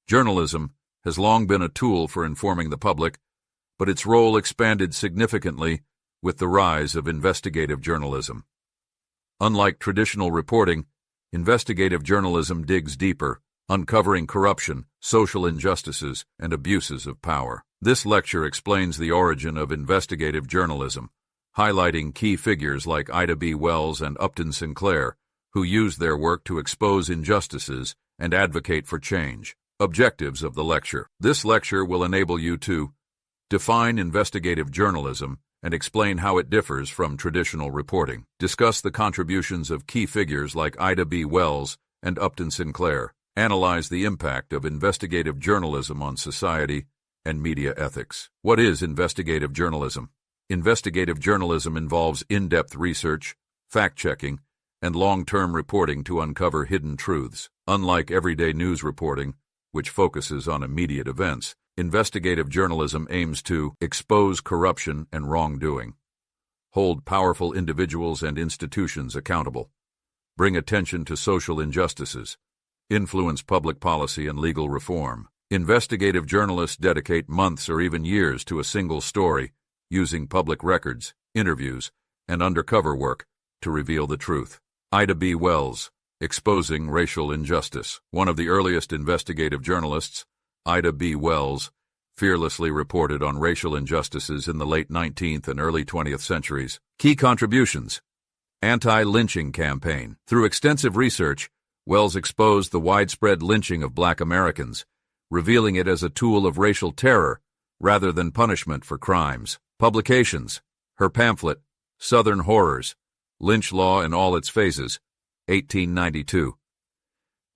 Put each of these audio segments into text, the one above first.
Journalism has long been a tool for informing the public, but its role expanded significantly with the rise of investigative journalism. Unlike traditional reporting, investigative journalism digs deeper, uncovering corruption, social injustices, and abuses of power. This lecture explains the origin of investigative journalism, highlighting key figures like Ida B. Wells and Upton Sinclair, who used their work to expose injustices and advocate for change. Objectives of the lecture. This lecture will enable you to define investigative journalism and explain how it differs from traditional reporting. Discuss the contributions of key figures like Ida B. Wells and Upton Sinclair. Analyze the impact of investigative journalism on society and media ethics. What is investigative journalism? Investigative journalism involves in-depth research, fact-checking, and long-term reporting to uncover hidden truths. Unlike everyday news reporting, which focuses on immediate events, investigative journalism aims to expose corruption and wrongdoing, hold powerful individuals and institutions accountable, bring attention to social injustices, influence public policy and legal reform. Investigative journalists dedicate months or even years to a single story, using public records, interviews, and undercover work to reveal the truth. Ida B. Wells, Exposing Racial Injustice. One of the earliest investigative journalists, Ida B. Wells, fearlessly reported on racial injustices in the late 19th and early 20th centuries. Key contributions. Anti-lynching campaign. Through extensive research, Wells exposed the widespread lynching of Black Americans, revealing it as a tool of racial terror rather than punishment for crimes. Publications. Her pamphlet, Southern Horrors, Lynch Law in All Its Phases, 1892.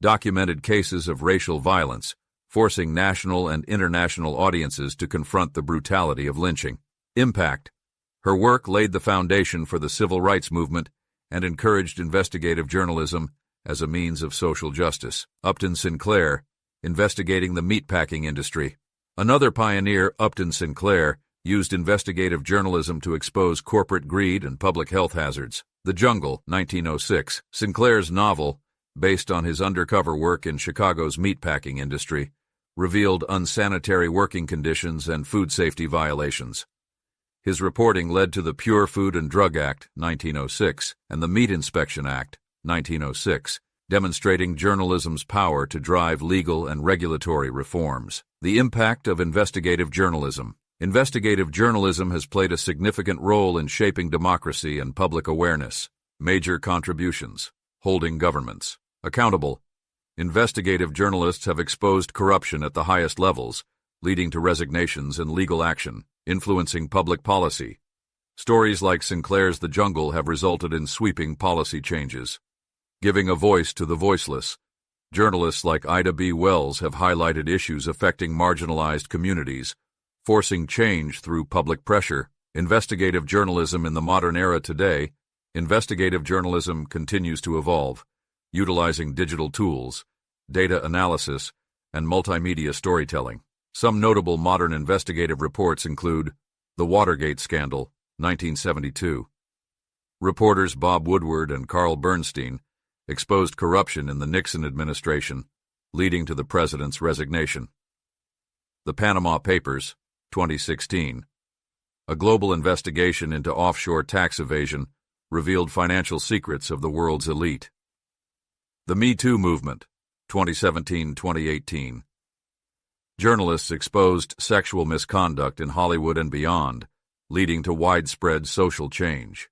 Documented cases of racial violence, forcing national and international audiences to confront the brutality of lynching. Impact. Her work laid the foundation for the civil rights movement and encouraged investigative journalism as a means of social justice. Upton Sinclair, investigating the meatpacking industry. Another pioneer, Upton Sinclair, used investigative journalism to expose corporate greed and public health hazards. The Jungle, 1906. Sinclair's novel, based on his undercover work in Chicago's meatpacking industry, revealed unsanitary working conditions and food safety violations. His reporting led to the Pure Food and Drug Act, 1906, and the Meat Inspection Act, 1906, demonstrating journalism's power to drive legal and regulatory reforms. The impact of investigative journalism. Investigative journalism has played a significant role in shaping democracy and public awareness. Major contributions. Holding governments accountable. Investigative journalists have exposed corruption at the highest levels, leading to resignations and legal action. Influencing public policy. Stories like Sinclair's The Jungle have resulted in sweeping policy changes. Giving a voice to the voiceless. Journalists like Ida B. Wells have highlighted issues affecting marginalized communities, forcing change through public pressure. Investigative journalism in the modern era today. Investigative journalism continues to evolve, utilizing digital tools, data analysis, and multimedia storytelling. Some notable modern investigative reports include the Watergate Scandal, 1972. Reporters Bob Woodward and Carl Bernstein exposed corruption in the Nixon administration, leading to the president's resignation. The Panama Papers, 2016. A global investigation into offshore tax evasion revealed financial secrets of the world's elite. The Me Too movement, 2017-2018. Journalists exposed sexual misconduct in Hollywood and beyond, leading to widespread social change.